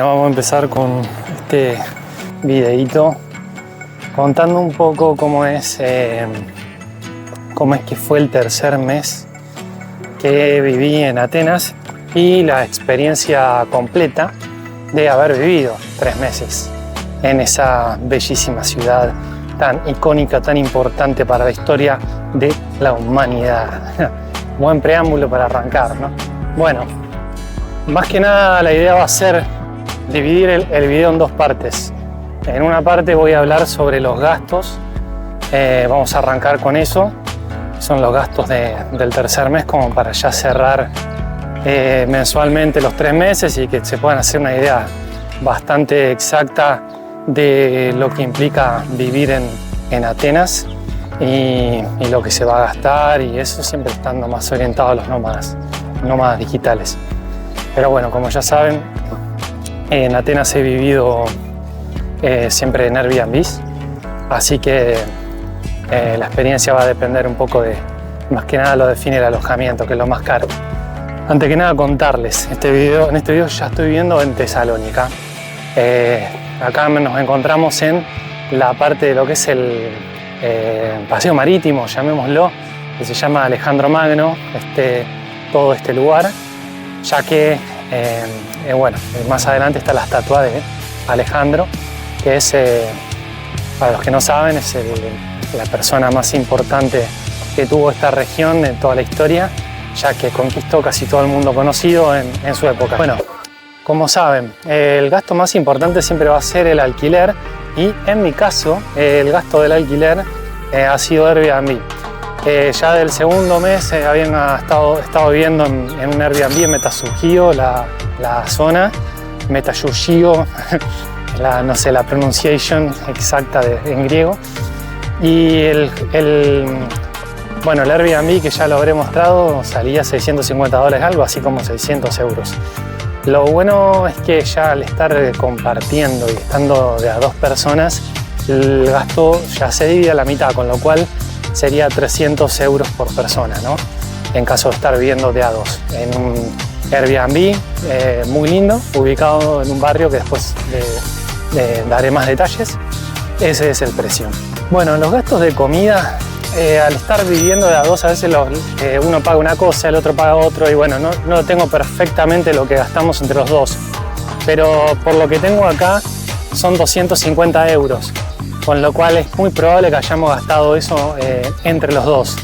Vamos a empezar con este videíto contando un poco cómo es que fue el tercer mes que viví en Atenas y la experiencia completa de haber vivido 3 meses en esa bellísima ciudad tan icónica, tan importante para la historia de la humanidad. Buen preámbulo para arrancar, ¿no? Bueno, más que nada la idea va a ser dividir el video en 2 partes. En una parte voy a hablar sobre los gastos, vamos a arrancar con eso, son los gastos del tercer mes, como para ya cerrar mensualmente los 3 meses y que se puedan hacer una idea bastante exacta de lo que implica vivir en Atenas y lo que se va a gastar, y eso siempre estando más orientado a los nómadas digitales. Pero bueno, como ya saben, en Atenas he vivido siempre en Airbnb, así que la experiencia va a depender un poco de, más que nada lo define el alojamiento, que es lo más caro. Antes que nada contarles, en este video ya estoy viviendo en Tesalónica. Acá nos encontramos en la parte de lo que es el paseo marítimo, llamémoslo, que se llama Alejandro Magno, todo este lugar, ya que bueno, más adelante está la estatua de Alejandro, que es, para los que no saben, es la persona más importante que tuvo esta región en toda la historia, ya que conquistó casi todo el mundo conocido en su época. Bueno, como saben, el gasto más importante siempre va a ser el alquiler, y en mi caso el gasto del alquiler ha sido Airbnb. Ya del segundo mes habían estado viviendo en un Airbnb en Metasugio, la zona, Metasugio, no sé la pronunciación exacta en griego. Y bueno, el Airbnb, que ya lo habré mostrado, salía $650, algo así como 600 euros. Lo bueno es que ya al estar compartiendo y estando de a 2 personas, el gasto ya se divide a la mitad, con lo cual sería 300 euros por persona, ¿no? En caso de estar viviendo de a 2 en un Airbnb muy lindo, ubicado en un barrio que después daré más detalles. Ese es el precio. Bueno, los gastos de comida, al estar viviendo de a 2, a veces uno paga una cosa, el otro paga otro, y bueno, no tengo perfectamente lo que gastamos entre los dos, pero por lo que tengo acá son 250 euros, con lo cual es muy probable que hayamos gastado eso entre los dos.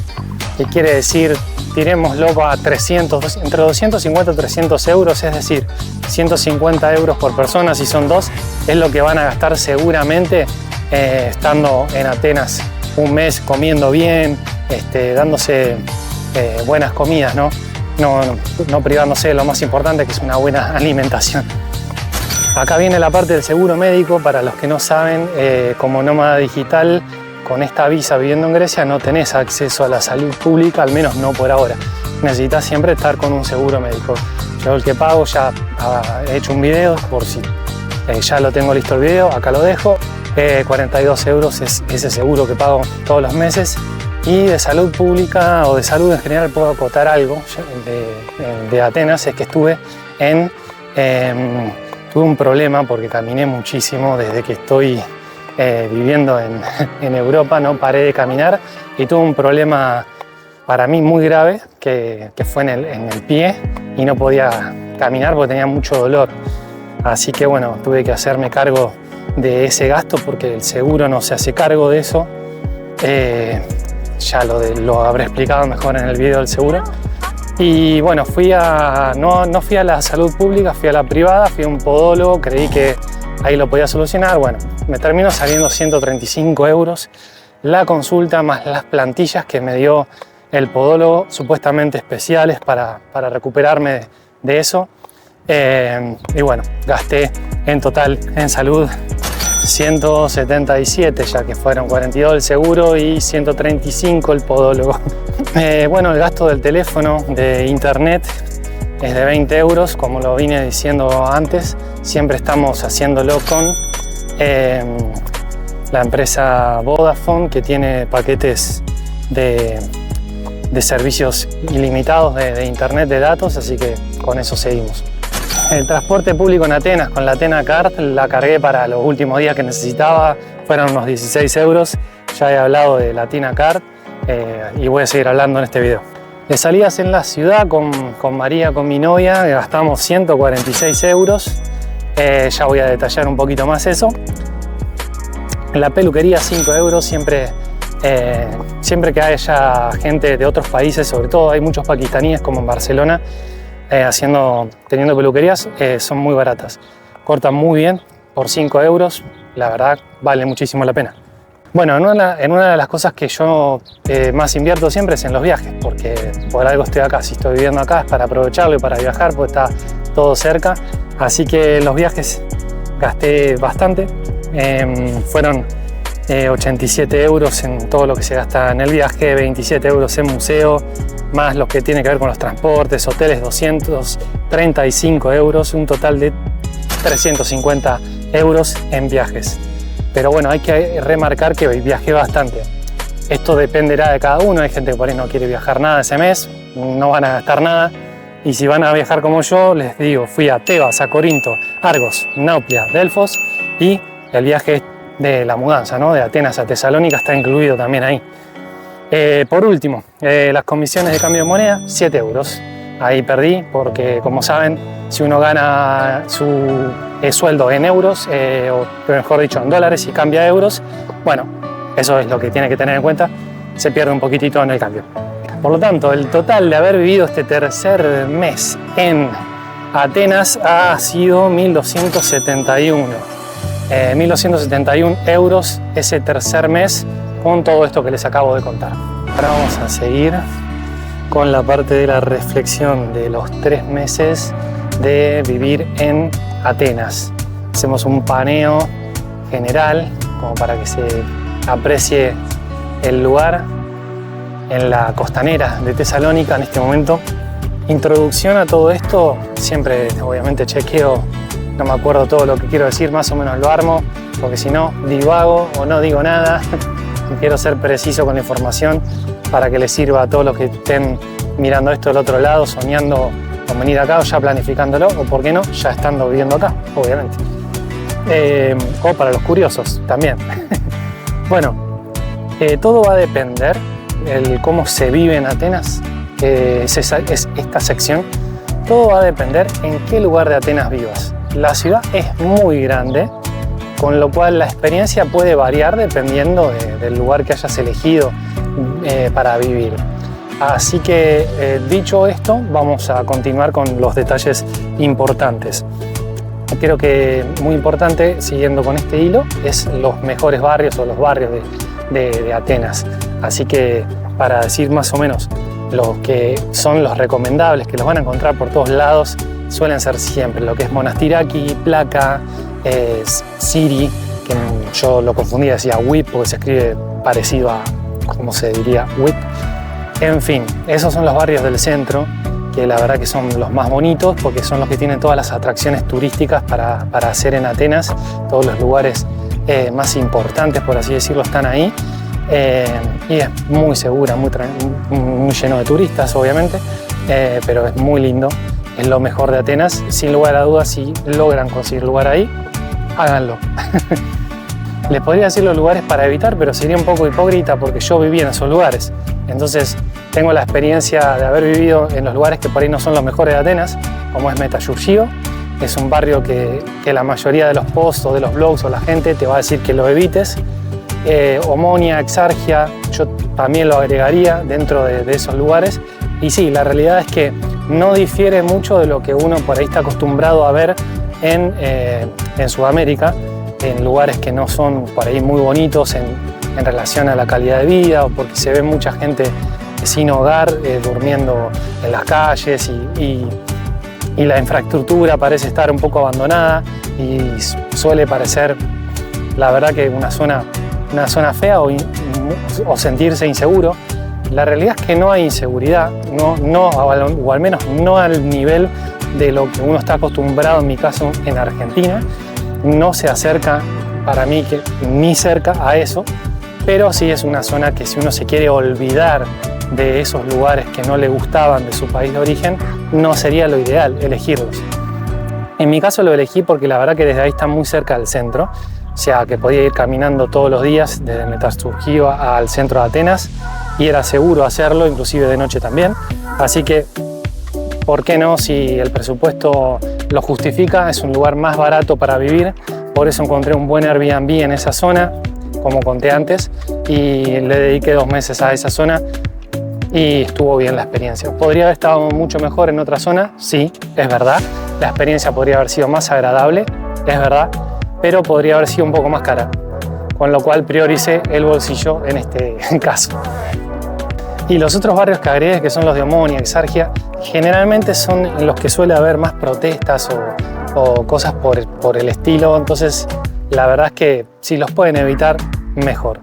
¿Qué quiere decir? Tirémoslo a 300, entre 250 y 300 euros, es decir, 150 euros por persona si son 2, es lo que van a gastar seguramente estando en Atenas un mes, comiendo bien, dándose buenas comidas, ¿no? No privándose de lo más importante, que es una buena alimentación. Acá viene la parte del seguro médico. Para los que no saben, como nómada digital, con esta visa viviendo en Grecia no tenés acceso a la salud pública, al menos no por ahora. Necesitas siempre estar con un seguro médico. Yo el que pago ya he hecho un video, por si ya lo tengo listo el video, acá lo dejo. 42 euros es ese seguro que pago todos los meses. Y de salud pública o de salud en general puedo acotar algo de Atenas, es que tuve un problema porque caminé muchísimo desde que estoy viviendo en Europa, no paré de caminar, y tuve un problema para mí muy grave que fue en el pie, y no podía caminar porque tenía mucho dolor. Así que bueno, tuve que hacerme cargo de ese gasto porque el seguro no se hace cargo de eso. Ya lo habré explicado mejor en el video del seguro. Y bueno, no fui a la salud pública, fui a la privada, fui a un podólogo, creí que ahí lo podía solucionar. Bueno, me terminó saliendo 135 euros la consulta más las plantillas que me dio el podólogo, supuestamente especiales para recuperarme de eso. Y bueno, gasté en total en salud 177, ya que fueron 42 el seguro y 135 el podólogo. Bueno, el gasto del teléfono, de internet, es de 20 euros, como lo vine diciendo antes. Siempre estamos haciéndolo con la empresa Vodafone, que tiene paquetes de servicios ilimitados de internet, de datos, así que con eso seguimos. el transporte público en Atenas con la Athena Card la cargué para los últimos días que necesitaba, fueron unos 16 euros. Ya he hablado de la Athena Card y voy a seguir hablando en este video. De salidas en la ciudad con María, con mi novia, gastamos 146 euros. Ya voy a detallar un poquito más eso. En la peluquería 5 euros, siempre que haya gente de otros países, sobre todo hay muchos pakistaníes como en Barcelona, teniendo peluquerías, son muy baratas. Cortan muy bien por 5 euros, la verdad vale muchísimo la pena. Bueno, en una de las cosas que yo más invierto siempre es en los viajes, porque por algo estoy acá. Si estoy viviendo acá es para aprovecharlo y para viajar, pues está todo cerca. Así que en los viajes gasté bastante. Fueron 87 euros en todo lo que se gasta en el viaje, 27 euros en museo, más los que tiene que ver con los transportes, hoteles 235 euros, un total de 350 euros en viajes. Pero bueno, hay que remarcar que viajé bastante. Esto dependerá de cada uno, hay gente que por ahí no quiere viajar nada ese mes, no van a gastar nada. Y si van a viajar como yo, les digo, fui a Tebas, a Corinto, Argos, Nauplia, Delfos, y el viaje de la mudanza, ¿no? De Atenas a Tesalónica está incluido también ahí. Por último, las comisiones de cambio de moneda, 7 euros. Ahí perdí porque, como saben, si uno gana su sueldo en euros, o mejor dicho en dólares y cambia a euros, bueno, eso es lo que tiene que tener en cuenta, se pierde un poquitito en el cambio. Por lo tanto, el total de haber vivido este tercer mes en Atenas ha sido 1.271. 1.271 euros ese tercer mes con todo esto que les acabo de contar. Ahora vamos a seguir con la parte de la reflexión de los 3 meses de vivir en Atenas. Hacemos un paneo general como para que se aprecie el lugar en la costanera de Tesalónica en este momento. Introducción a todo esto, siempre obviamente chequeo, no me acuerdo todo lo que quiero decir, más o menos lo armo, porque si no divago o no digo nada. Quiero ser preciso con la información para que les sirva a todos los que estén mirando esto del otro lado, soñando con venir acá o ya planificándolo, o por qué no, ya estando viviendo acá, obviamente. O para los curiosos también. Bueno, todo va a depender de cómo se vive en Atenas, que es esta sección. Todo va a depender en qué lugar de Atenas vivas. La ciudad es muy grande, con lo cual la experiencia puede variar dependiendo del lugar que hayas elegido para vivir. Así que dicho esto, vamos a continuar con los detalles importantes. Creo que muy importante, siguiendo con este hilo, es los mejores barrios o los barrios de Atenas. Así que para decir más o menos los que son los recomendables, que los van a encontrar por todos lados, suelen ser siempre lo que es Monastiraki, Plaka, Siri, que yo lo confundía, decía WIP porque se escribe parecido a como se diría WIP. En fin, esos son los barrios del centro, que la verdad que son los más bonitos porque son los que tienen todas las atracciones turísticas para hacer en Atenas. Todos los lugares más importantes, por así decirlo, están ahí. Y es muy segura, muy lleno de turistas, obviamente, pero es muy lindo. Es lo mejor de Atenas, sin lugar a dudas. Si logran conseguir lugar ahí, háganlo. Les podría decir los lugares para evitar, pero sería un poco hipócrita porque yo viví en esos lugares. Entonces tengo la experiencia de haber vivido en los lugares que por ahí no son los mejores de Atenas, como es Metallurgio. Es un barrio que la mayoría de los posts o de los blogs o la gente te va a decir que lo evites. Omonia, Exargia, yo también lo agregaría dentro de esos lugares. Y sí, la realidad es que no difiere mucho de lo que uno por ahí está acostumbrado a ver en Sudamérica, en lugares que no son por ahí muy bonitos en relación a la calidad de vida, o porque se ve mucha gente sin hogar durmiendo en las calles y la infraestructura parece estar un poco abandonada y suele parecer, la verdad, que una zona fea o sentirse inseguro. La realidad es que no hay inseguridad, o al menos no al nivel de lo que uno está acostumbrado, en mi caso en Argentina. No se acerca para mí ni cerca a eso, pero sí es una zona que si uno se quiere olvidar de esos lugares que no le gustaban de su país de origen, no sería lo ideal elegirlos. En mi caso lo elegí porque la verdad que desde ahí está muy cerca del centro, o sea que podía ir caminando todos los días desde Metaxurgio al centro de Atenas y era seguro hacerlo, inclusive de noche también. Así que, ¿por qué no? Si el presupuesto lo justifica, es un lugar más barato para vivir, por eso encontré un buen Airbnb en esa zona, como conté antes, y le dediqué 2 meses a esa zona y estuvo bien la experiencia. ¿Podría haber estado mucho mejor en otra zona? Sí, es verdad. La experiencia podría haber sido más agradable, es verdad, pero podría haber sido un poco más cara, con lo cual prioricé el bolsillo en este caso. Y los otros barrios que agregué, que son los de Omonia, Exargia, generalmente son en los que suele haber más protestas o cosas por el estilo, entonces la verdad es que si los pueden evitar, mejor.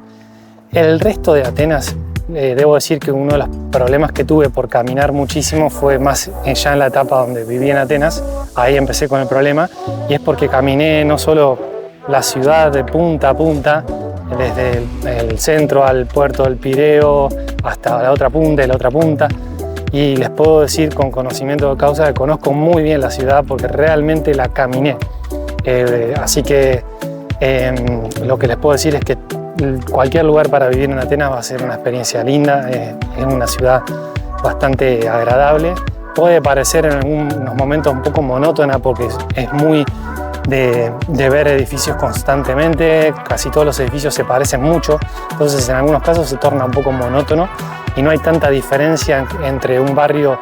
El resto de Atenas, debo decir que uno de los problemas que tuve por caminar muchísimo fue más ya en la etapa donde viví en Atenas, ahí empecé con el problema, y es porque caminé no solo la ciudad de punta a punta, desde el centro al puerto del Pireo hasta la otra punta y la otra punta, y les puedo decir con conocimiento de causa que conozco muy bien la ciudad porque realmente la caminé. Así que lo que les puedo decir es que cualquier lugar para vivir en Atenas va a ser una experiencia linda, es una ciudad bastante agradable. Puede parecer en algunos momentos un poco monótona porque es muy de ver edificios constantemente, casi todos los edificios se parecen mucho, entonces en algunos casos se torna un poco monótono y no hay tanta diferencia entre un barrio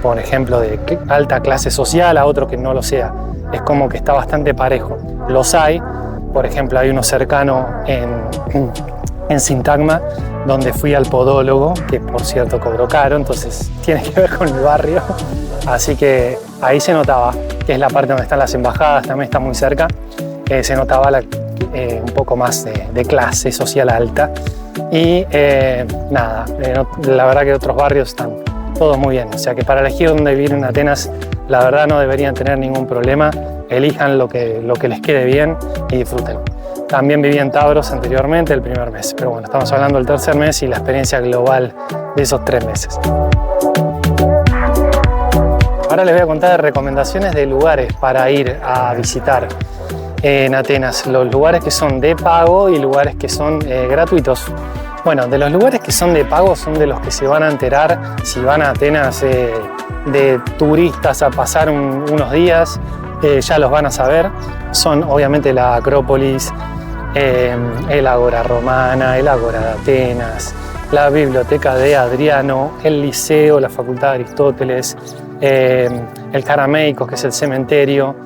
por ejemplo, de alta clase social a otro que no lo sea. Es como que está bastante parejo. Los hay, por ejemplo, hay uno cercano en Sintagma, donde fui al podólogo, que por cierto cobró caro, entonces tiene que ver con el barrio. Así que ahí se notaba, que es la parte donde están las embajadas, también está muy cerca, se notaba un poco más de clase social alta. Y nada, la verdad que otros barrios están todos muy bien. O sea que para elegir dónde vivir en Atenas, la verdad no deberían tener ningún problema. Elijan lo que les quede bien y disfruten. También viví en Tavros anteriormente, el primer mes, pero bueno, estamos hablando del tercer mes y la experiencia global de esos 3 meses. Ahora les voy a contar recomendaciones de lugares para ir a visitar en Atenas, los lugares que son de pago y lugares que son gratuitos. Bueno, de los lugares que son de pago son de los que se van a enterar si van a Atenas de turistas a pasar unos días, ya los van a saber. Son obviamente la Acrópolis, el Ágora Romana, el Ágora de Atenas, la Biblioteca de Adriano, el Liceo, la Facultad de Aristóteles, el Karameikos, que es el cementerio,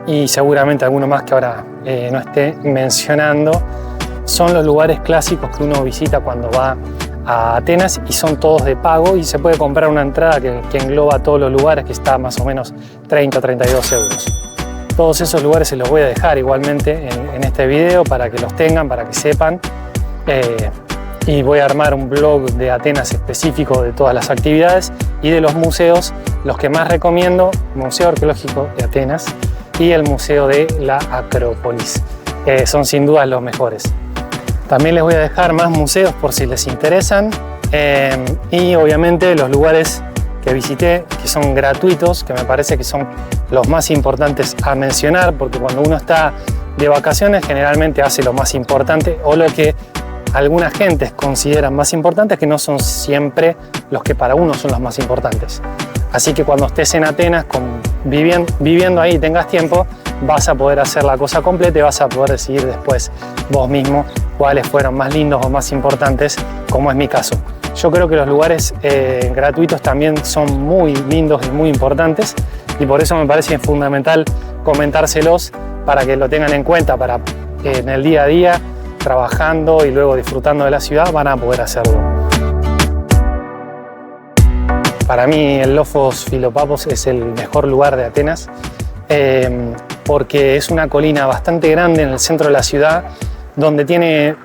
y seguramente alguno más que ahora no esté mencionando. Son los lugares clásicos que uno visita cuando va a Atenas y son todos de pago y se puede comprar una entrada que engloba todos los lugares, que está más o menos 30 o 32 euros. Todos esos lugares se los voy a dejar igualmente en este video para que los tengan, para que sepan. Y voy a armar un blog de Atenas específico de todas las actividades y de los museos, los que más recomiendo: Museo Arqueológico de Atenas y el Museo de la Acrópolis. Son sin duda los mejores. También les voy a dejar más museos por si les interesan y obviamente los lugares que visité, que son gratuitos, que me parece que son los más importantes a mencionar, porque cuando uno está de vacaciones generalmente hace lo más importante o lo que algunas gentes consideran más importantes, que no son siempre los que para uno son los más importantes. Así que cuando estés en Atenas, viviendo ahí y tengas tiempo, vas a poder hacer la cosa completa y vas a poder decidir después vos mismo cuáles fueron más lindos o más importantes, como es mi caso. Yo creo que los lugares gratuitos también son muy lindos y muy importantes y por eso me parece fundamental comentárselos para que lo tengan en cuenta, para en el día a día, trabajando y luego disfrutando de la ciudad, van a poder hacerlo. Para mí el Lofos Filopapos es el mejor lugar de Atenas porque es una colina bastante grande en el centro de la ciudad donde tiene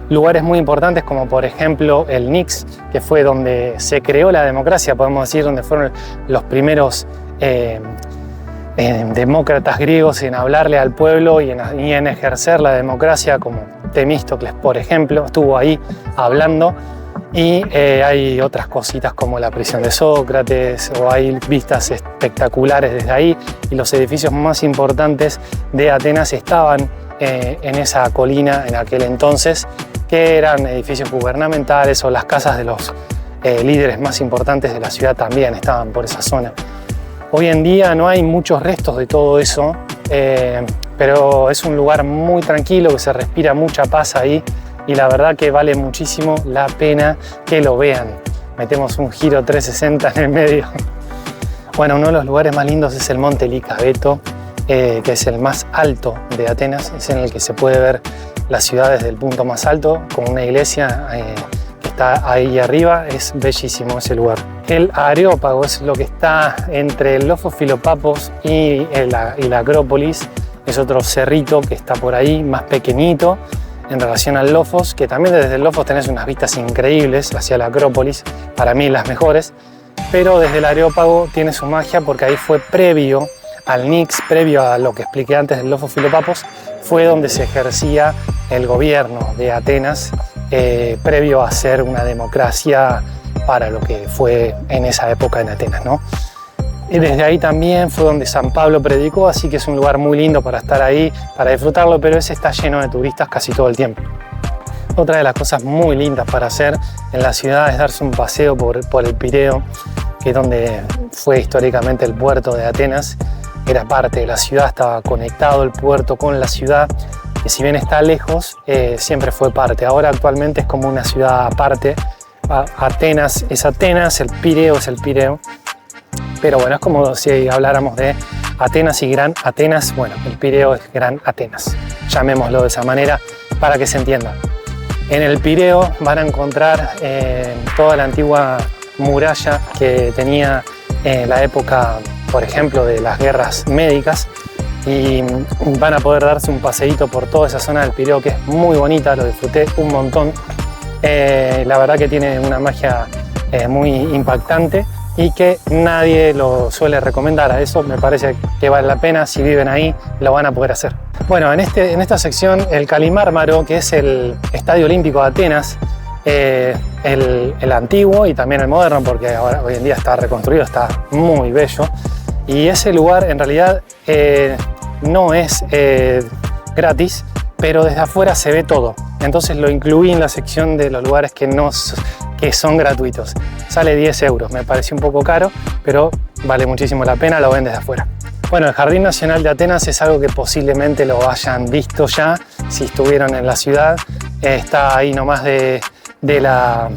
lugares muy importantes como por ejemplo el Nix, que fue donde se creó la democracia, podemos decir, donde fueron los primeros demócratas griegos en hablarle al pueblo y en ejercer la democracia, como Temístocles, por ejemplo, estuvo ahí hablando. Y hay otras cositas como la prisión de Sócrates, o hay vistas espectaculares desde ahí, y los edificios más importantes de Atenas estaban en esa colina en aquel entonces, que eran edificios gubernamentales, o las casas de los líderes más importantes de la ciudad también estaban por esa zona. Hoy en día no hay muchos restos de todo eso, pero es un lugar muy tranquilo, que se respira mucha paz ahí, y la verdad que vale muchísimo la pena que lo vean. Metemos un giro 360 en el medio. Bueno, uno de los lugares más lindos es el Monte Licabeto, que es el más alto de Atenas, es en el que se puede ver la ciudad desde el punto más alto, con una iglesia que está ahí arriba. Es bellísimo ese lugar. El Areópago es lo que está entre el Lofos Filopapos y la Acrópolis. Es otro cerrito que está por ahí, más pequeñito en relación al Lofos, que también desde el Lofos tenés unas vistas increíbles hacia la Acrópolis, para mí las mejores, pero desde el Areópago tiene su magia, porque ahí fue previo al Nix, previo a lo que expliqué antes del Lofos Filopapos, fue donde se ejercía el gobierno de Atenas, previo a ser una democracia para lo que fue en esa época en Atenas, ¿no? Y desde ahí también fue donde San Pablo predicó, así que es un lugar muy lindo para estar ahí, para disfrutarlo, pero ese está lleno de turistas casi todo el tiempo. Otra de las cosas muy lindas para hacer en la ciudad es darse un paseo por el Pireo, que es donde fue históricamente el puerto de Atenas. Era parte de la ciudad, estaba conectado el puerto con la ciudad, que si bien está lejos, siempre fue parte. Ahora actualmente es como una ciudad aparte. Atenas es Atenas, el Pireo es el Pireo. Pero bueno, es como si habláramos de Atenas y Gran Atenas. Bueno, el Pireo es Gran Atenas, llamémoslo de esa manera para que se entienda. En el Pireo van a encontrar toda la antigua muralla que tenía en la época, por ejemplo, de las guerras médicas, y van a poder darse un paseíto por toda esa zona del Pireo, que es muy bonita, lo disfruté un montón. La verdad que tiene una magia muy impactante, y que nadie lo suele recomendar. A eso me parece que vale la pena. Si viven ahí, lo van a poder hacer. Bueno, en esta sección, el Kalimármaro, que es el Estadio Olímpico de Atenas, el antiguo y también el moderno, porque ahora, hoy en día está reconstruido, está muy bello. Y ese lugar en realidad no es gratis, pero desde afuera se ve todo. Entonces lo incluí en la sección de los lugares que son gratuitos. Sale 10 euros, me pareció un poco caro, pero vale muchísimo la pena, lo ven desde afuera. Bueno, el Jardín Nacional de Atenas es algo que posiblemente lo hayan visto ya, si estuvieron en la ciudad. Está ahí nomás de la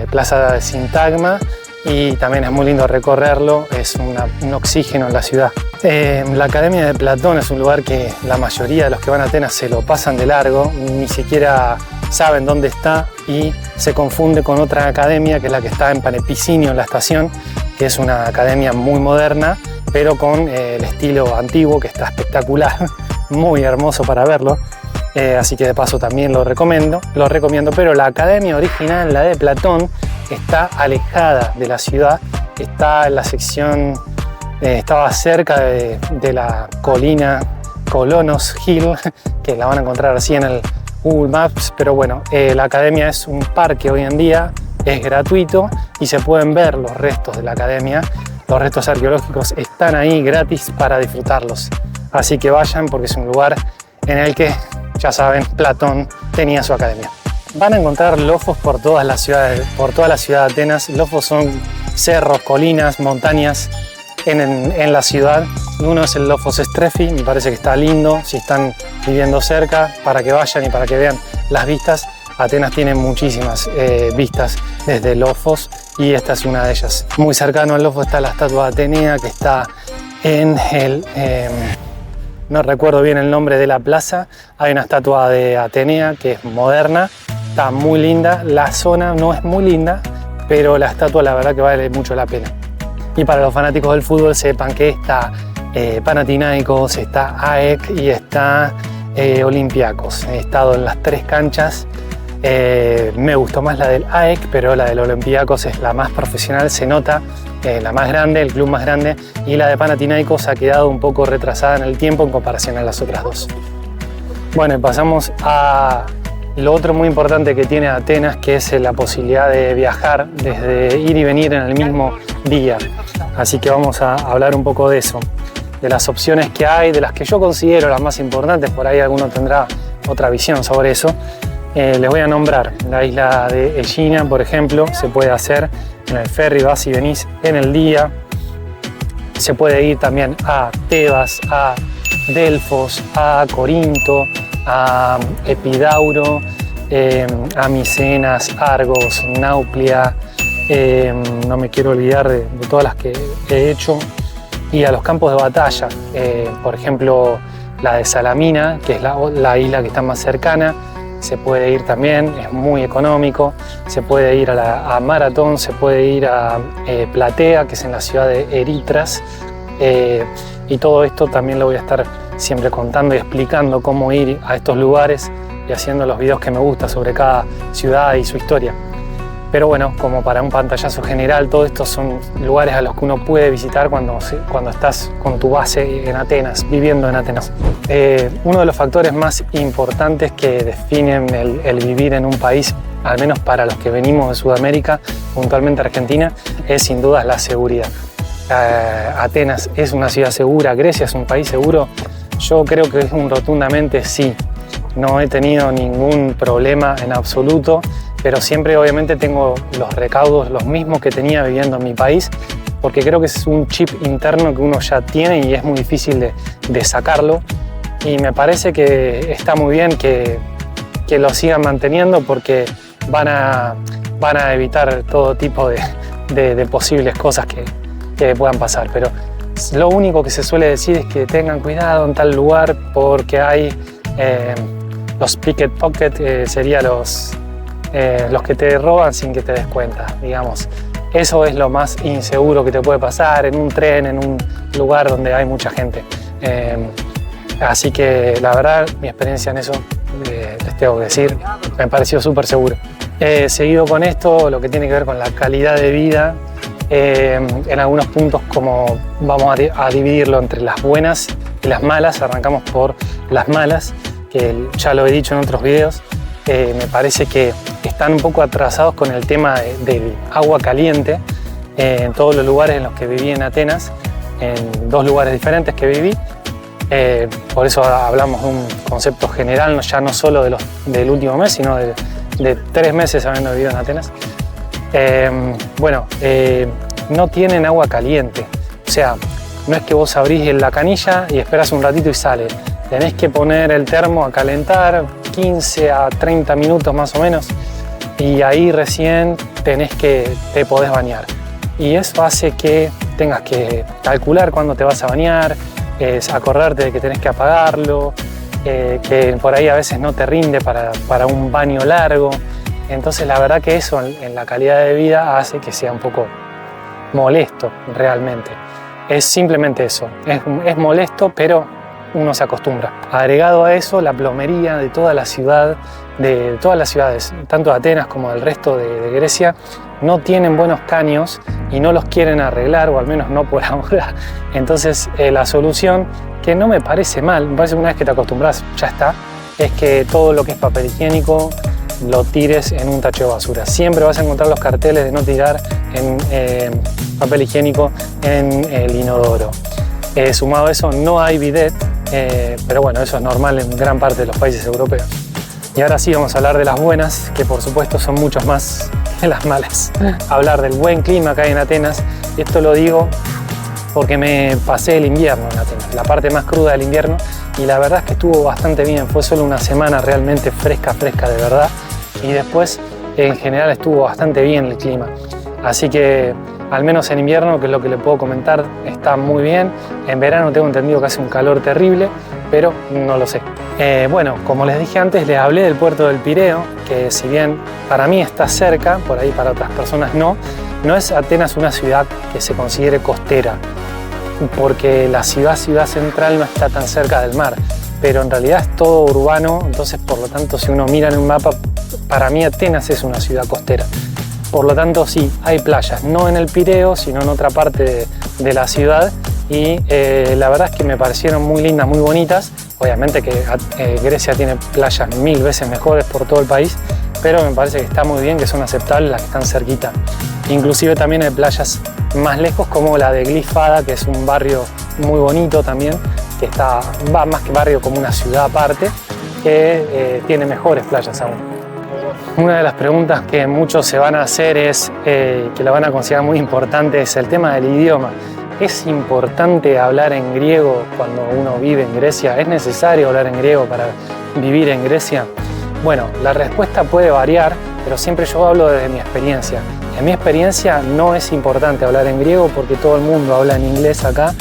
Plaza de Sintagma, y también es muy lindo recorrerlo, es un oxígeno en la ciudad. La Academia de Platón es un lugar que la mayoría de los que van a Atenas se lo pasan de largo, ni siquiera saben dónde está, y se confunde con otra academia, que es la que está en Panepisinio, en la estación, que es una academia muy moderna, pero con el estilo antiguo, que está espectacular, muy hermoso para verlo. Así que de paso también lo recomiendo, pero la academia original, la de Platón, está alejada de la ciudad, está en la sección, estaba cerca de la colina Kolonos Hill, que la van a encontrar así en el Google Maps, pero bueno, la academia es un parque hoy en día, es gratuito y se pueden ver los restos de la academia, los restos arqueológicos están ahí gratis para disfrutarlos, así que vayan, porque es un lugar en el que, ya saben, Platón tenía su academia. Van a encontrar lofos por toda la ciudad de Atenas. Lofos son cerros, colinas, montañas en la ciudad. Uno es el Lofos Strefi, me parece que está lindo si están viviendo cerca, para que vayan y para que vean las vistas. Atenas tiene muchísimas vistas desde Lofos, y esta es una de ellas. Muy cercano al Lofos está la estatua de Atenea, que está en el... no recuerdo bien el nombre de la plaza. Hay una estatua de Atenea que es moderna, está muy linda. La zona no es muy linda, pero la estatua la verdad que vale mucho la pena. Y para los fanáticos del fútbol, sepan que está Panathinaikos, está AEK y está Olympiacos. He estado en las tres canchas. Me gustó más la del AEK, pero la del Olympiacos es la más profesional, se nota, la más grande, el club más grande, y la de Panathinaikos ha quedado un poco retrasada en el tiempo en comparación a las otras dos. Bueno, y pasamos a Lo otro muy importante que tiene Atenas, que es la posibilidad de viajar desde ir y venir en el mismo día. Así que vamos a hablar un poco de eso, de las opciones que hay, de las que yo considero las más importantes. Por ahí alguno tendrá otra visión sobre eso. Les voy a nombrar la isla de Egina, por ejemplo. Se puede hacer en el ferry, vas y venís en el día. Se puede ir también a Tebas, a Delfos, a Corinto, a Epidauro, a Micenas, Argos, Nauplia, no me quiero olvidar de todas las que he hecho, y a los campos de batalla, por ejemplo la de Salamina, que es la isla que está más cercana. Se puede ir también, es muy económico. Se puede ir a Maratón, se puede ir a Platea, que es en la ciudad de Eritras, y todo esto también lo voy a estar siempre contando y explicando cómo ir a estos lugares y haciendo los videos que me gustan sobre cada ciudad y su historia. Pero bueno, como para un pantallazo general, todos estos son lugares a los que uno puede visitar cuando estás con tu base en Atenas, viviendo en Atenas. Uno de los factores más importantes que definen el vivir en un país, al menos para los que venimos de Sudamérica, puntualmente Argentina, es sin duda la seguridad. Atenas es una ciudad segura, Grecia es un país seguro. Yo creo que es un rotundamente sí. No he tenido ningún problema en absoluto, pero siempre obviamente tengo los recaudos los mismos que tenía viviendo en mi país, porque creo que es un chip interno que uno ya tiene y es muy difícil de sacarlo, y me parece que está muy bien que lo sigan manteniendo, porque van a evitar todo tipo de posibles cosas que puedan pasar. Pero lo único que se suele decir es que tengan cuidado en tal lugar porque hay los pickpocket, serían los que te roban sin que te des cuenta, digamos. Eso es lo más inseguro que te puede pasar en un tren, en un lugar donde hay mucha gente. Así que la verdad, mi experiencia en eso, les tengo que decir, me pareció súper seguro. Seguido con esto, lo que tiene que ver con la calidad de vida, en algunos puntos, como vamos a dividirlo entre las buenas y las malas. Arrancamos por las malas, que ya lo he dicho en otros videos. Me parece que están un poco atrasados con el tema del agua caliente en todos los lugares en los que viví en Atenas, en 2 lugares diferentes que viví. Por eso hablamos de un concepto general, ya no solo del último mes, sino de 3 meses habiendo vivido en Atenas. No tienen agua caliente. O sea, no es que vos abrís la canilla y esperas un ratito y sale. Tenés que poner el termo a calentar 15 a 30 minutos más o menos, y ahí recién te podés bañar. Y eso hace que tengas que calcular cuándo te vas a bañar, acordarte de que tenés que apagarlo, que por ahí a veces no te rinde para un baño largo. Entonces la verdad que eso en la calidad de vida hace que sea un poco molesto realmente. Es simplemente eso, es molesto, pero uno se acostumbra. Agregado a eso, la plomería de toda la ciudad, de todas las ciudades, tanto de Atenas como del resto de Grecia, no tienen buenos caños y no los quieren arreglar, o al menos no por ahora. Entonces la solución, que no me parece mal, me parece que una vez que te acostumbras ya está, es que todo lo que es papel higiénico lo tires en un tacho de basura. Siempre vas a encontrar los carteles de no tirar en papel higiénico en el inodoro. Sumado a eso, no hay bidet, pero bueno, eso es normal en gran parte de los países europeos. Y ahora sí vamos a hablar de las buenas, que por supuesto son muchas más que las malas. Hablar del buen clima que hay en Atenas. Esto lo digo porque me pasé el invierno en Atenas, la parte más cruda del invierno, y la verdad es que estuvo bastante bien. Fue solo una semana realmente fresca de verdad, y después en general estuvo bastante bien el clima. Así que al menos en invierno, que es lo que le puedo comentar, está muy bien. En verano tengo entendido que hace un calor terrible, pero no lo sé. Bueno, como les dije antes, les hablé del puerto del Pireo, que si bien para mí está cerca, por ahí para otras personas no es Atenas una ciudad que se considere costera, porque la ciudad central no está tan cerca del mar, pero en realidad es todo urbano. Entonces, por lo tanto, si uno mira en un mapa, para mí Atenas es una ciudad costera. Por lo tanto, sí, hay playas, no en el Pireo, sino en otra parte de la ciudad, y la verdad es que me parecieron muy lindas, muy bonitas. Obviamente que Grecia tiene playas 1000 veces mejores por todo el país, pero me parece que está muy bien, que son aceptables las que están cerquita. Inclusive también hay playas más lejos como la de Glifada, que es un barrio muy bonito también, que va más que barrio, como una ciudad aparte, que tiene mejores playas aún. Una de las preguntas que muchos se van a hacer es, que la van a considerar muy importante, es el tema del idioma. ¿Es importante hablar en griego cuando uno vive en Grecia? ¿Es necesario hablar en griego para vivir en Grecia? Bueno, la respuesta puede variar, pero siempre yo hablo desde mi experiencia. En mi experiencia no es importante hablar en griego porque todo el mundo habla en inglés acá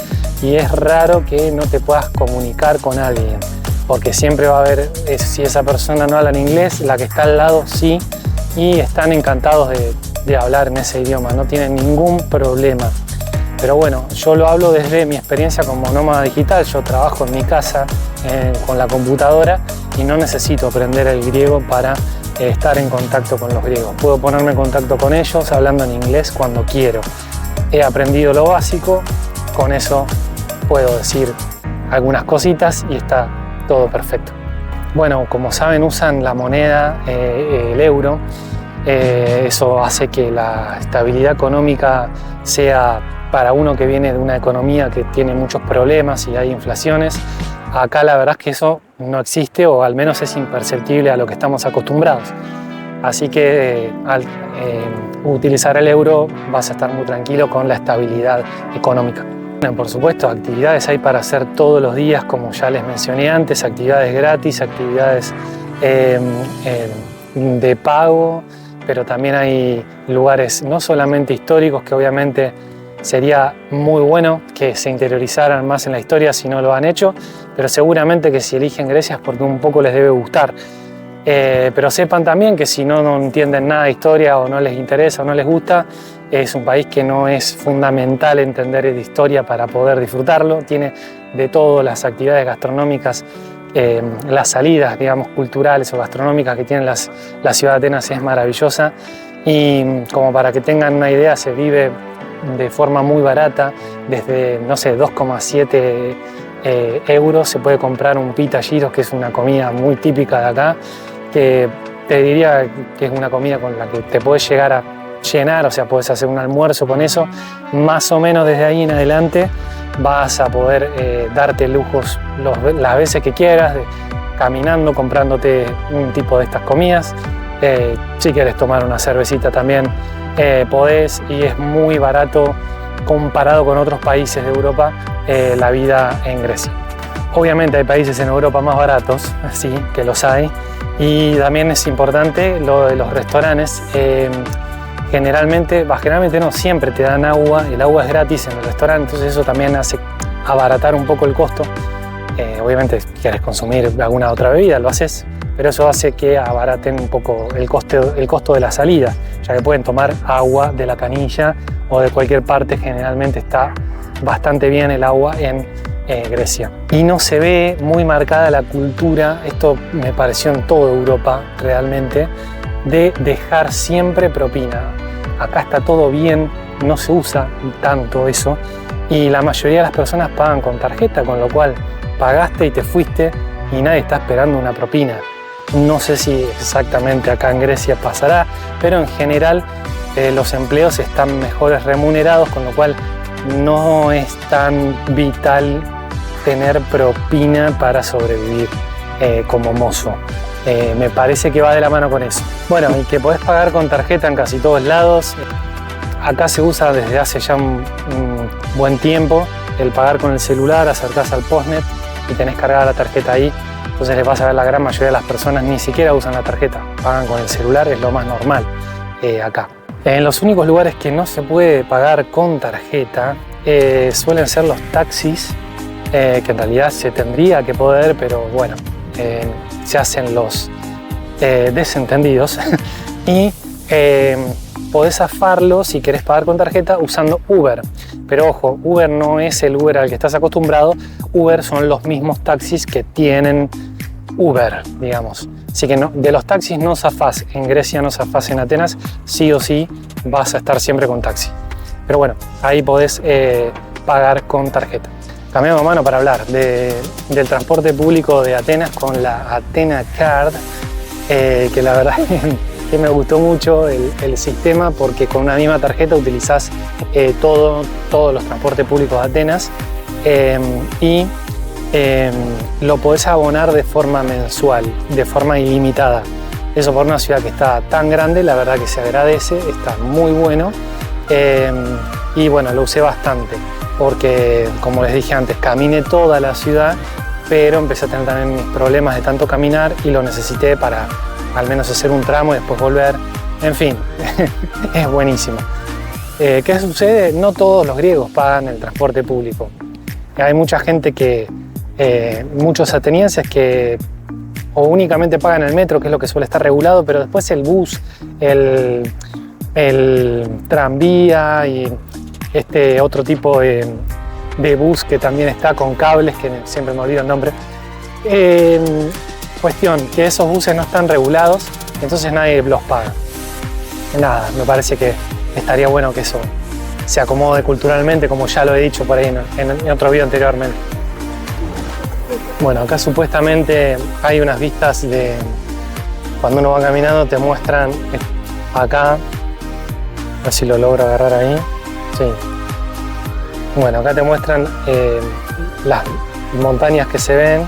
y es raro que no te puedas comunicar con alguien, porque siempre va a haber, si esa persona no habla en inglés, la que está al lado sí, y están encantados de hablar en ese idioma, no tienen ningún problema. Pero bueno, yo lo hablo desde mi experiencia como nómada digital. Yo trabajo en mi casa con la computadora y no necesito aprender el griego para estar en contacto con los griegos. Puedo ponerme en contacto con ellos hablando en inglés cuando quiero. He aprendido lo básico, con eso puedo decir algunas cositas y está todo perfecto. Bueno, como saben, usan la moneda, el euro. Eso hace que la estabilidad económica sea, para uno que viene de una economía que tiene muchos problemas y hay inflaciones, acá la verdad es que eso no existe, o al menos es imperceptible a lo que estamos acostumbrados. Así que al utilizar el euro vas a estar muy tranquilo con la estabilidad económica. Bueno, por supuesto, actividades hay para hacer todos los días, como ya les mencioné antes, actividades gratis, actividades de pago, pero también hay lugares no solamente históricos, que obviamente sería muy bueno que se interiorizaran más en la historia si no lo han hecho, pero seguramente que si eligen Grecia es porque un poco les debe gustar. Pero sepan también que si no entienden nada de historia o no les interesa o no les gusta, es un país que no es fundamental entender de historia para poder disfrutarlo. Tiene de todo, las actividades gastronómicas, las salidas, digamos, culturales o gastronómicas que tiene la ciudad de Atenas es maravillosa, y como para que tengan una idea, se vive de forma muy barata. Desde, no sé, 2,7 euros se puede comprar un pita gyros, que es una comida muy típica de acá, que te diría que es una comida con la que te puedes llegar a llenar, o sea, puedes hacer un almuerzo con eso. Más o menos desde ahí en adelante vas a poder darte lujos las veces que quieras, caminando, comprándote un tipo de estas comidas. Si quieres tomar una cervecita también podés, y es muy barato comparado con otros países de Europa la vida en Grecia. Obviamente hay países en Europa más baratos, sí, que los hay, y también es importante lo de los restaurantes. Generalmente no, siempre te dan agua, el agua es gratis en el restaurante, entonces eso también hace abaratar un poco el costo. Obviamente si quieres consumir alguna otra bebida lo haces, pero eso hace que abaraten un poco el costo de la salida, ya que pueden tomar agua de la canilla o de cualquier parte. Generalmente está bastante bien el agua en Grecia. Y no se ve muy marcada la cultura, esto me pareció en toda Europa realmente, de dejar siempre propina. Acá está todo bien, no se usa tanto eso, y la mayoría de las personas pagan con tarjeta, con lo cual pagaste y te fuiste y nadie está esperando una propina. No sé si exactamente acá en Grecia pasará, pero en general los empleos están mejores remunerados, con lo cual no es tan vital tener propina para sobrevivir como mozo. Me parece que va de la mano con eso. Bueno, y que podés pagar con tarjeta en casi todos lados. Acá se usa desde hace ya un buen tiempo el pagar con el celular, acercás al postnet y tenés cargada la tarjeta ahí. Entonces les vas a ver, la gran mayoría de las personas ni siquiera usan la tarjeta, pagan con el celular, es lo más normal acá. En los únicos lugares que no se puede pagar con tarjeta suelen ser los taxis, que en realidad se tendría que poder, pero bueno, se hacen los desentendidos y podés zafarlo si querés pagar con tarjeta usando Uber. Pero ojo, Uber no es el Uber al que estás acostumbrado. Uber son los mismos taxis que tienen Uber, digamos. Así que no, de los taxis no zafás en Grecia, no zafás en Atenas, sí o sí vas a estar siempre con taxi. Pero bueno, ahí podés pagar con tarjeta. Cambiamos mano para hablar del transporte público de Atenas con la Athena Card, que la verdad que me gustó mucho el sistema, porque con una misma tarjeta utilizás todos los transportes públicos de Atenas y lo podés abonar de forma mensual, de forma ilimitada. Eso por una ciudad que está tan grande, la verdad que se agradece, está muy bueno. Y bueno, lo usé bastante porque, como les dije antes, caminé toda la ciudad, pero empecé a tener también mis problemas de tanto caminar y lo necesité para al menos hacer un tramo y después volver. En fin, es buenísimo. ¿Qué sucede? No todos los griegos pagan el transporte público. Hay mucha gente muchos atenienses que o únicamente pagan el metro, que es lo que suele estar regulado, pero después el bus, el tranvía y este otro tipo de bus que también está con cables, que siempre me olvido el nombre. Cuestión, que esos buses no están regulados, entonces nadie los paga. Nada, me parece que estaría bueno que eso se acomode culturalmente, como ya lo he dicho por ahí en otro video anteriormente. Bueno, acá supuestamente hay unas vistas de cuando uno va caminando, te muestran acá, a ver si lo logro agarrar ahí. Sí. Bueno, acá te muestran las montañas que se ven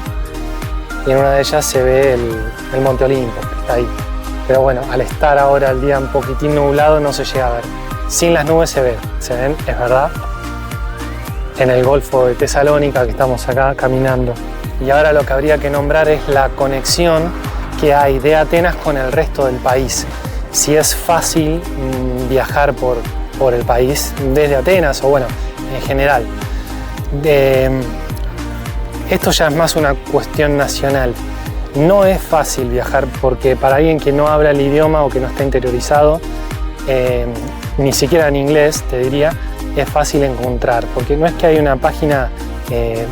y en una de ellas se ve el Monte Olimpo, que está ahí. Pero bueno, al estar ahora el día un poquitín nublado no se llega a ver. Sin las nubes se ven, es verdad, en el Golfo de Tesalónica, que estamos acá caminando. Y ahora lo que habría que nombrar es la conexión que hay de Atenas con el resto del país. Si es fácil viajar por el país desde Atenas o bueno, en general. Esto ya es más una cuestión nacional. No es fácil viajar porque para alguien que no habla el idioma o que no está interiorizado, ni siquiera en inglés, te diría, es fácil encontrar. Porque no es que hay una página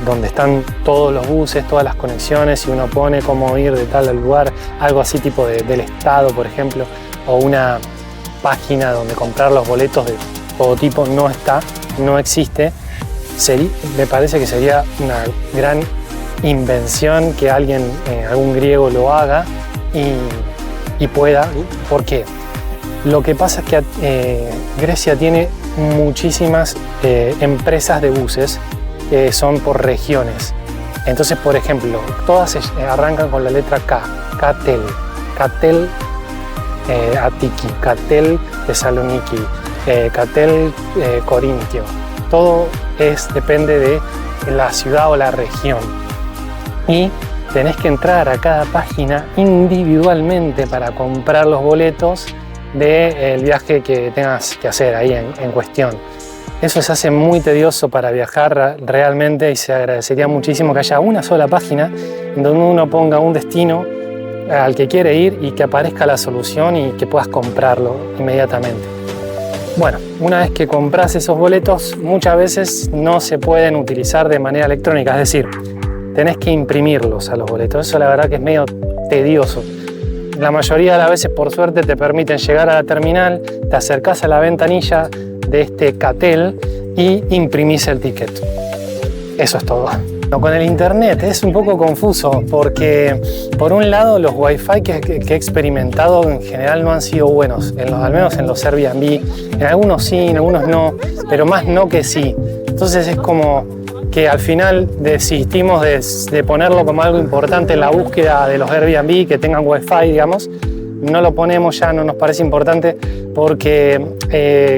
donde están todos los buses, todas las conexiones y uno pone cómo ir de tal lugar, algo así tipo del Estado, por ejemplo, o una página donde comprar los boletos de todo tipo, no existe. Me parece que sería una gran invención que algún griego lo haga y pueda. ¿Por qué? Lo que pasa es que Grecia tiene muchísimas empresas de buses que son por regiones. Entonces, por ejemplo, todas arrancan con la letra K, Katel, Atiki, Katel Tesaloniki, Katel Corintio. Todo depende de la ciudad o la región. Y tenés que entrar a cada página individualmente para comprar los boletos del viaje que tengas que hacer ahí en cuestión. Eso se hace muy tedioso para viajar realmente y se agradecería muchísimo que haya una sola página en donde uno ponga un destino al que quiere ir y que aparezca la solución y que puedas comprarlo inmediatamente. Bueno, una vez que compras esos boletos, muchas veces no se pueden utilizar de manera electrónica, es decir, tenés que imprimirlos a los boletos. Eso la verdad que es medio tedioso. La mayoría de las veces, por suerte, te permiten llegar a la terminal, te acercás a la ventanilla de este Katel y imprimís el ticket. Eso es todo. Con el internet es un poco confuso porque por un lado los wifi que he experimentado en general no han sido buenos, al menos en los Airbnb. En algunos sí, en algunos no, pero más no que sí. Entonces es como que al final desistimos de ponerlo como algo importante en la búsqueda de los Airbnb que tengan wifi, digamos. No lo ponemos ya, no nos parece importante porque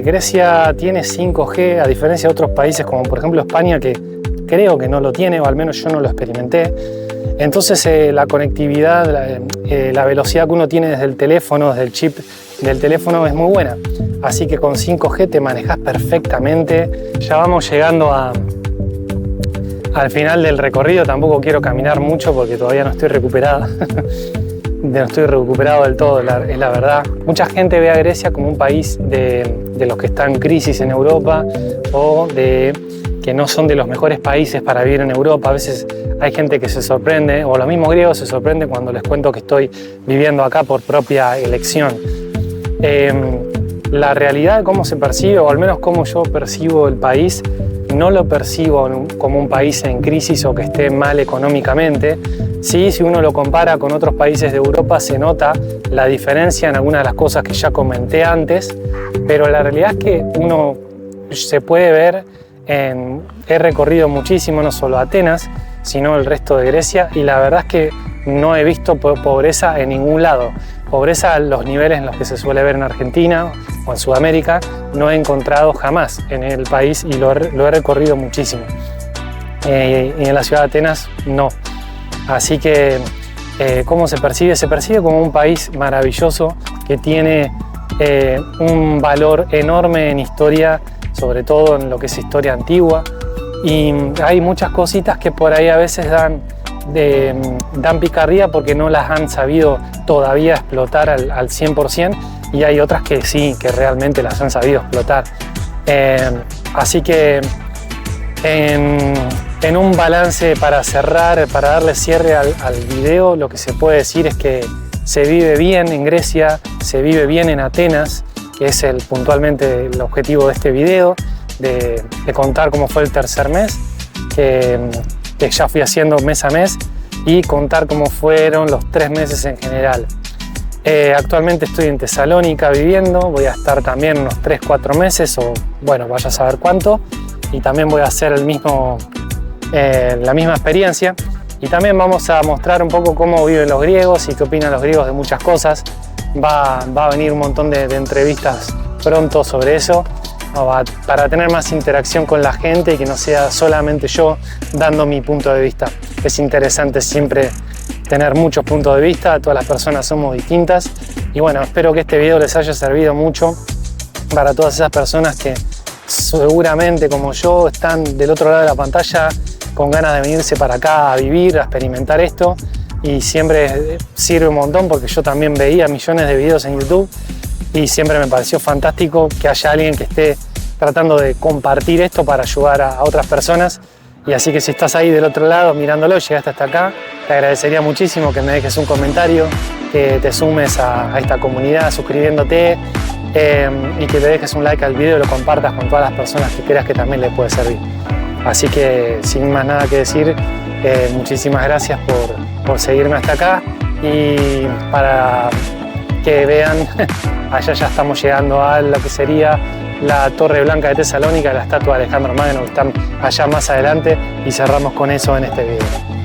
Grecia tiene 5G a diferencia de otros países como por ejemplo España, que creo que no lo tiene, o al menos yo no lo experimenté. Entonces la conectividad, la velocidad que uno tiene desde el teléfono, desde el chip del teléfono es muy buena. Así que con 5G te manejas perfectamente. Ya vamos llegando al final del recorrido. Tampoco quiero caminar mucho porque todavía no estoy recuperada. No estoy recuperado del todo, es la verdad. Mucha gente ve a Grecia como un país de los que están en crisis en Europa o que no son de los mejores países para vivir en Europa. A veces hay gente que se sorprende, o los mismos griegos se sorprenden cuando les cuento que estoy viviendo acá por propia elección. La realidad, cómo se percibe, o al menos cómo yo percibo el país, no lo percibo como un país en crisis o que esté mal económicamente. Sí, si uno lo compara con otros países de Europa se nota la diferencia en algunas de las cosas que ya comenté antes, pero la realidad es que uno se puede ver, he recorrido muchísimo, no solo Atenas, sino el resto de Grecia, y la verdad es que no he visto pobreza en ningún lado. Pobreza a los niveles en los que se suele ver en Argentina o en Sudamérica, no he encontrado jamás en el país y lo he recorrido muchísimo. Y en la ciudad de Atenas no. Así que, ¿cómo se percibe? Se percibe como un país maravilloso que tiene un valor enorme en historia, sobre todo en lo que es historia antigua. Y hay muchas cositas que por ahí a veces dan picardía porque no las han sabido todavía explotar al 100%, y hay otras que sí, que realmente las han sabido explotar. Así que en un balance para cerrar, para darle cierre al video, lo que se puede decir es que se vive bien en Grecia, se vive bien en Atenas, que es puntualmente el objetivo de este video, de contar cómo fue el tercer mes, que ya fui haciendo mes a mes, y contar cómo fueron los 3 meses en general. Actualmente estoy en Tesalónica viviendo, voy a estar también unos 3-4 meses, o bueno, vaya a saber cuánto, y también voy a hacer la misma experiencia, y también vamos a mostrar un poco cómo viven los griegos y qué opinan los griegos de muchas cosas. Va a venir un montón de entrevistas pronto sobre eso, para tener más interacción con la gente y que no sea solamente yo dando mi punto de vista. Es interesante siempre tener muchos puntos de vista, todas las personas somos distintas, y bueno, espero que este video les haya servido mucho para todas esas personas que seguramente como yo están del otro lado de la pantalla con ganas de venirse para acá a vivir, a experimentar esto, y siempre sirve un montón porque yo también veía millones de videos en YouTube y siempre me pareció fantástico que haya alguien que esté tratando de compartir esto para ayudar a otras personas. Y así que si estás ahí del otro lado mirándolo, llegaste hasta acá, te agradecería muchísimo que me dejes un comentario, que te sumes a esta comunidad suscribiéndote, y que le dejes un like al video y lo compartas con todas las personas que creas que también les puede servir. Así que sin más nada que decir, muchísimas gracias por seguirme hasta acá, y para que vean, allá ya estamos llegando a lo que sería la Torre Blanca de Tesalónica, la estatua de Alejandro Magno, que están allá más adelante, y cerramos con eso en este video.